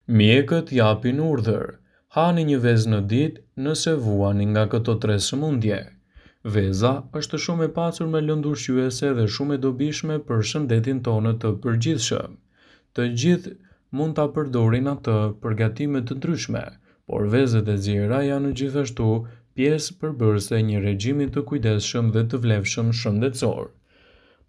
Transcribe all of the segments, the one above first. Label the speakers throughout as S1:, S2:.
S1: Mjekët japin urdhër: hani një vezë në ditë nëse vuani nga këto 3 sëmundje. Veza është shumë e pasur me lëndë ushqyese dhe shumë e dobishme për shëndetin tonë të përgjithshëm. Të gjithë mund ta përdorin atë për gatime të ndryshme, por vezët e ziera janë gjithashtu pjesë përbërëse e një regjimi të kujdesshëm dhe të vlefshëm shëndetësor.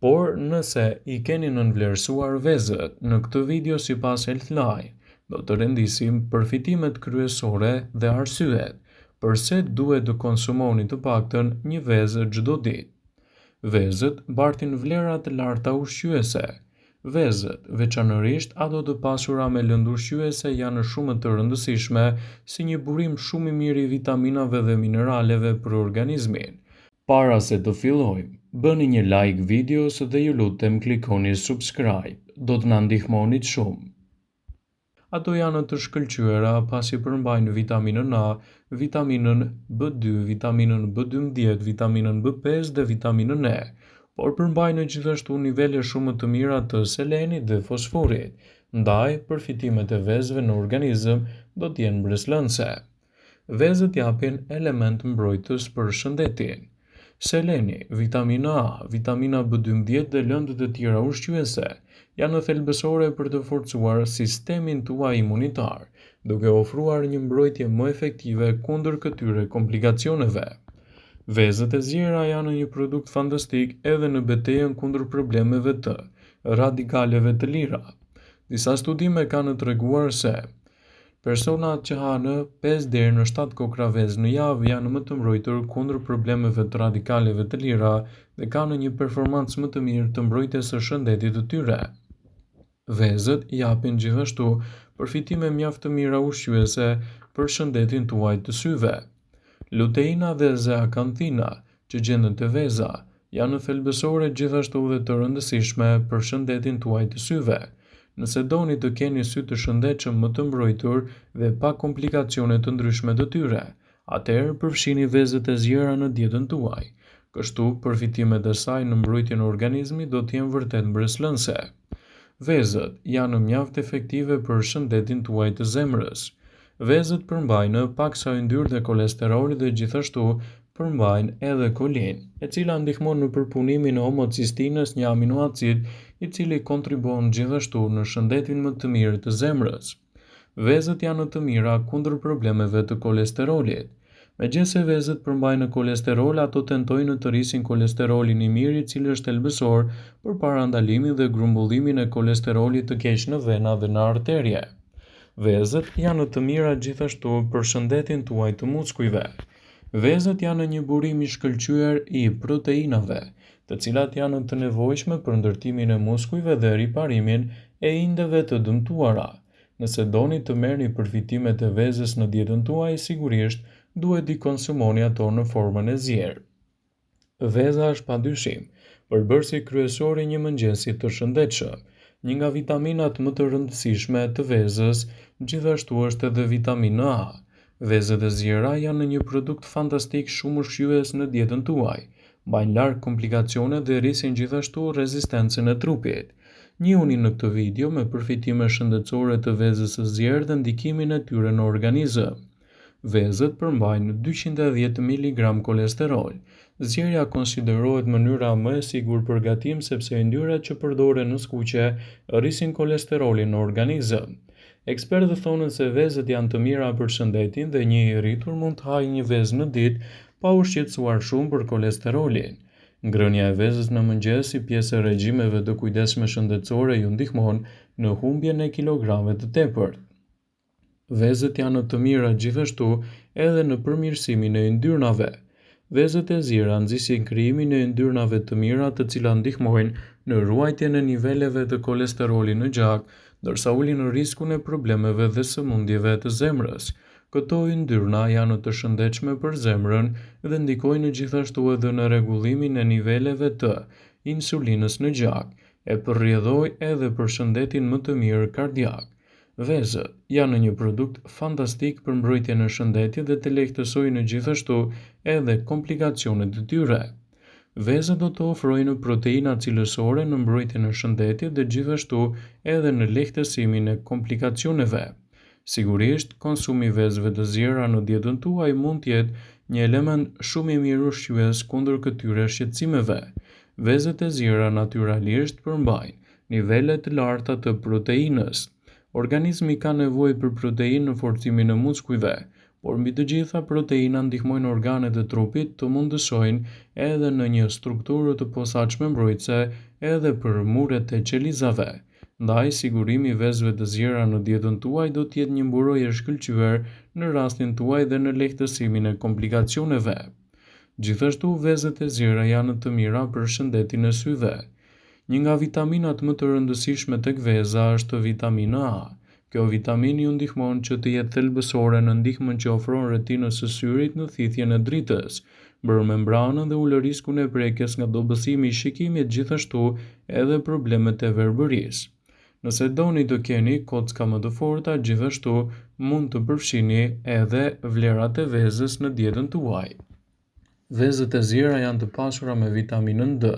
S1: Por nëse i keni nënvlerësuar vezët në këtë video sipas Healthline, do të rendisim përfitimet kryesore dhe arsyet pse duhet të konsumoni të paktën një vezë çdo ditë. Vezët bartin vlera të larta ushqyese. Vezët, veçanërisht ato të pasura me lëndë ushqyese, janë shumë të rëndësishme si një burim shumë i mirë i vitaminave dhe mineraleve për organizmin. Para se të fillojmë, bëni një like videos dhe ju lutem klikoni subscribe, do të na ndihmonit shumë. Ato janë të shkëlqyera pasi përmbajnë vitaminën A, vitaminën B2, vitaminën B12, vitaminën B5 dhe vitaminën E, por përmbajnë gjithashtu nivele shumë të mira të selenit dhe fosforit, ndaj përfitimet e vezëve në organizëm do të jenë mbreslënse. Vezët japin element mbrojtës për shëndetin. Seleni, vitamina A, vitamina B12 dhe lëndët e tjera ushqyese janë thelbësore për të forcuar sistemin tuaj imunitar, duke ofruar një mbrojtje më efektive kundër këtyre komplikacioneve. Vezët e ziera janë një produkt fantastik edhe në betejën kundër problemeve të radikaleve të lira. Disa studime kanë treguar se personat që hanë 5 deri në 7 kokra vezë në javë janë më të mbrojtur kundër problemeve të radikaleve të lira dhe kanë një performancë më të mirë të mbrojtjes së shëndetit të tyre. Vezët japin gjithashtu përfitime mjaft të mira ushqyese për shëndetin tuaj të syve. Luteina dhe zeakanthina, që gjenden te veza, janë thelbësore gjithashtu dhe të rëndësishme për shëndetin tuaj të syve. Nëse doni të keni sy të shëndetshëm më të mbrojtur dhe pa komplikacione të ndryshme të tyre, atëherë përfshini vezët e ziera në dietën tuaj. Kështu, përfitimet e saj në mbrojtjen e organizmit do të jenë vërtet mbreslënse. Vezët janë mjaft efektive për shëndetin tuaj të zemrës. Vezët përmbajnë paksa yndyrë dhe kolesterol dhe gjithashtu përmbajnë edhe kolin, e cila ndihmon në përpunimin e homocistinës, një aminoacid i cili kontribuon gjithashtu në shëndetin më të mirë të zemrës. Vezët janë të mira kundër problemeve të kolesterolit. Megjithëse vezët përmbajnë kolesterol, ato tentojnë të rrisin kolesterolin i mirë, i cili është thelbësor për parandalimit dhe grumbullimin e kolesterolit të keq në vena dhe në arterje. Vezët janë të mira gjithashtu për shëndetin tuaj të muskujve. Vezët janë një burim i shkëlqyer i proteinave, të cilat janë të nevojshme për ndërtimin e muskujve dhe riparimin e indeve të dëmtuara. Nëse doni të merrni përfitimet e vezës në dietën tuaj, sigurisht duhet i konsumoni ato në formën e zjerë. Veza është padyshim përbërësi kryesor i një mëngjesi të shëndetshëm. Një nga vitaminat më të rëndësishme të vezës gjithashtu është edhe vitamina A. Vezët e ziera janë një produkt fantastik shumë ushqyes në dietën tuaj, mbajnë larg komplikacione dhe rrisin gjithashtu rezistencën e trupit. Njihuni në këtë video me përfitime shëndetësore të vezës së zier dhe ndikimin e tyre në organizëm. Vezët përmbajnë 210 mg kolesterol. Zierja konsiderohet mënyra më e sigurt për gatim sepse yndyrrat që përdoren në skuqe rrisin kolesterolin në organizëm. Ekspertët thonë se vezët janë të mira për shëndetin dhe një i rritur mund të hajë një vezë në ditë pa u shqetësuar shumë për kolesterolin. Ngrënia e vezës në mëngjes si pjesë e regjimeve të kujdesshme shëndetësore ju ndihmon në humbjen e kilograme të tepërt. Vezët janë të mira gjithashtu edhe në përmirësimin e yndyrnave. Vezët e ziera nxisin krijimin e yndyrnave të mira, të cilat ndihmojnë në ruajtjen e niveleve të kolesterolit në gjak, ndërsa ulin riskun e problemeve dhe sëmundjeve të zemrës. Këto yndyrna janë të shëndetshme për zemrën dhe ndikojnë gjithashtu edhe në rregullimin e niveleve të insulinës në gjak, e përrjedhojnë edhe për shëndetin më të mirë kardiak. Vezët janë një produkt fantastik për mbrojtjen e shëndetit dhe të lehtësojnë gjithashtu edhe komplikacionet e tyre. Vezët do të ofrojnë proteina cilësore në mbrojtjen e shëndetit dhe gjithashtu edhe në lehtësimin e komplikacioneve. Sigurisht, konsumi i vezëve të zjera në dietën tuaj mund të jetë një element shumë i mirë ushqyes kundër këtyre shqetësimeve. Vezët e zjera natyralisht përmbajnë nivele të larta të proteinës. Organizmi ka nevojë për proteinë në forcimin e muskujve, por mbi të gjitha proteina ndihmojnë organet e trupit të mundësojnë edhe në një strukturë të posaçme mbrojtëse edhe për muret e qelizave. Ndaj, sigurimi i vezëve të zjera në dietën tuaj do të jetë një mburojë e shkëlqyer në rastin tuaj dhe në lehtësimin e komplikacioneve. Gjithashtu, vezët e zjera janë të mira për shëndetin e syve. Një nga vitaminat më të rëndësishme tek veza është vitamina A. Kjo vitaminë ju ndihmon që të jetë thelbësore në ndihmën që ofron retinës së syrit në thithjen e dritës, bërë membranën dhe ulë riskun e prekjes nga dobësimi i shikimit, gjithashtu edhe problemet e verbërisë. Nëse doni të keni kocka më të forta, gjithashtu mund të përfshini edhe vlerat e vezës në dietën tuaj. Vezët e zjera janë të pasura me vitaminën D,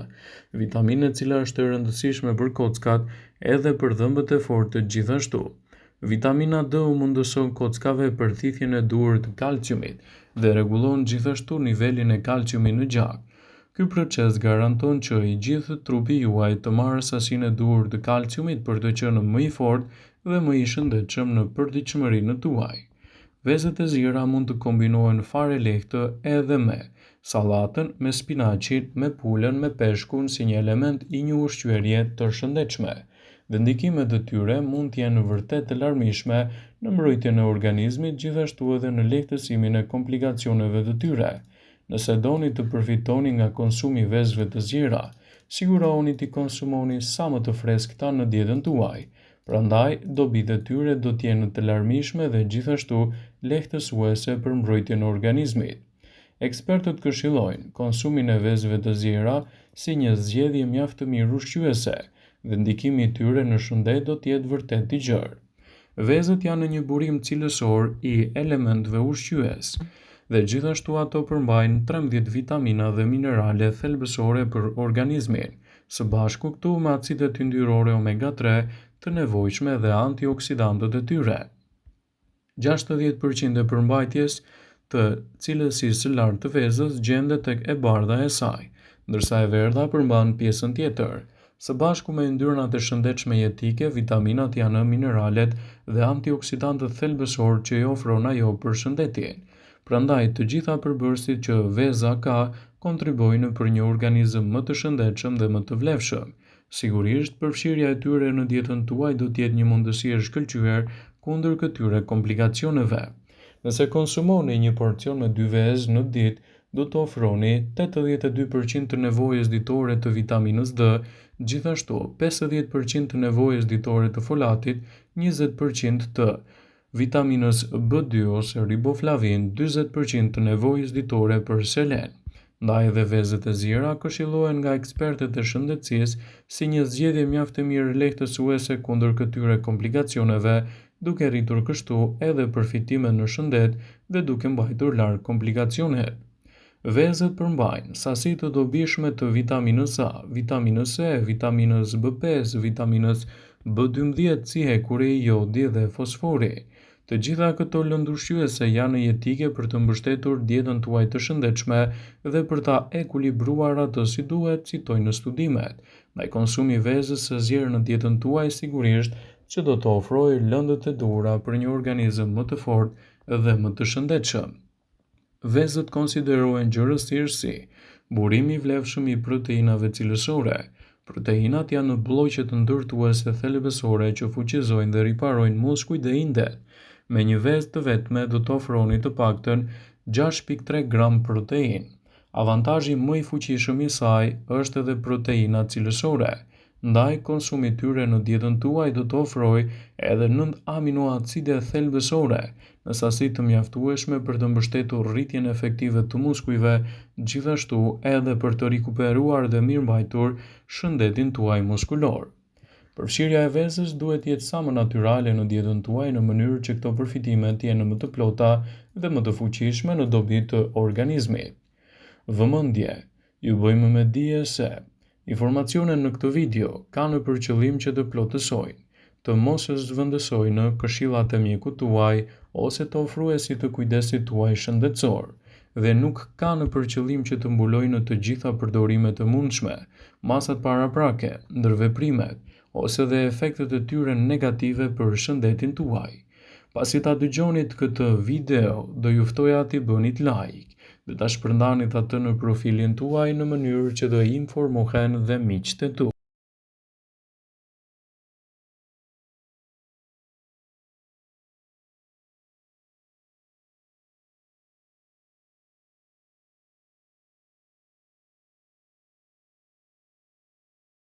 S1: vitaminë e cila është e rëndësishme për kockat edhe për dhëmbët e fortë gjithashtu. Vitamina D u mundëson kockave përthithjen e duhur të kalciumit dhe rregullon gjithashtu nivelin e kalciumit në gjak. Ky proces garanton që i gjithë trupi juaj të marrë sasinë e duhur të kalciumit për të qenë më i fortë dhe më i shëndetshëm në përditshmërinë tuaj. Vezët e zjera mund të kombinohen fare lehtë edhe me sallatën, me spinaqin, me pulën, me peshkun si një element i një ushqyerje të shëndetshme. Dhe ndikimet e tyre mund të jenë vërtet të larmishme në mbrojtjen e organizmit, gjithashtu edhe në lehtësimin e komplikacioneve të tyre. Nëse doni të përfitoni nga konsumi i vezëve të zjera, sigurohuni t'i konsumoni sa më të freskëta në dietën tuaj. Prandaj, dobit e tyre do të jenë të larmishme dhe gjithashtu lehtësuese për mbrojtjen e organizmit. Ekspertët këshillojnë konsumin e vezëve të zjera si një zgjedhje mjaft të mirë ushqyese dhe ndikimi i tyre në shëndet do të jetë vërtet i gjerë. Vezët janë një burim cilësor i elementëve ushqyes dhe gjithashtu ato përmbajnë 13 vitamina dhe minerale thelbësore për organizmin, së bashku këtu me acidet yndyrore omega 3 të nevojshme dhe antioksidantët e tyre. 60% e përmbajtjes të cilësisë së lartë të vezës gjendet tek e bardha e saj, ndërsa e verdha përmban pjesën tjetër. Së bashku me yndyrnat e shëndetshme jetike, vitaminat janë mineralet dhe antioksidantët thelbësor që i ofron ajo për shëndetin. Prandaj, të gjitha përbërësit që veza ka kontribojnë për një organizëm më të shëndetshëm dhe më të vlefshëm. Sigurisht, përfshirja e tyre në dietën tuaj do të jetë një mundësi e shkëlqyer kundër këtyre komplikacioneve. Nëse konsumoni një porcion me 2 vezë në ditë, do të ofroni 82% të nevojës ditore të vitaminës D, gjithashtu 50% të nevojës ditore të folatit, 20% të vitaminës B2 ose riboflavin, 40% të nevojës ditore për selen. Ndaj edhe vezët e zjera këshillohen nga ekspertët e shëndetësisë si një zgjedhje mjaft e mirë lehtësuese kundër këtyre komplikacioneve, duke rritur kështu edhe përfitime në shëndet dhe duke mbajtur larg komplikacionet. Vezët përmbajnë sasi të dobishme të vitaminës A, vitaminës E, vitaminës B5, vitaminës B12, si hekuri, jodi dhe fosfori. Të gjitha këto lëndë ushqyese janë jetike për të mbështetur dietën tuaj të shëndetshme dhe për ta ekuilibruar atë si duhet, citojnë studimet. Ndaj konsumi i vezës së zjerë në dietën tuaj sigurisht që do të ofrojë lëndët e duhura për një organizëm më të fortë dhe më të shëndetshëm. Vezët konsiderohen gjërësisht si burimi i vlefshëm i proteinave cilësore. Proteinat janë blloqe të ndërtuese thelbësore që fuqizojnë dhe riparojnë muskujt dhe indet. Me një vezë të vetme do të ofroni të paktën 6.3 gram protein. Avantazhi më i fuqishëm i saj është edhe proteinat cilësore. Ndaj konsumi i tyre në dietën tuaj do të ofrojë edhe 9 aminoacide thelbësore në sasi të mjaftueshme për të mbështetur rritjen efektive të muskujve, gjithashtu edhe për të rikuperuar dhe mirëmbajtur shëndetin tuaj muskulor. Përfshirja e vezës duhet jetë sa më natyrale në dietën tuaj në mënyrë që këto përfitime të jenë më të plota dhe më të fuqishme në dobi të organizmit. Vëmendje, ju bëjmë me dije se informacionet në këtë video kanë për qëllim që të plotësojnë, të mos e zhvendësoj në këshillat e mjekut tuaj ose të ofruesit të kujdesit tuaj shëndetësor, dhe nuk ka në përqëllim që të mbulojë në të gjitha përdorimet e mundshme, masat paraprake, ndërveprimet, ose dhe efektet e tyre negative për shëndetin tuaj. Pasi ta dëgjonit këtë video, do ju ftoja t'i bënit like dhe ta shpërndanit atë në profilin tuaj në mënyrë që do informohen dhe miqtë e tu.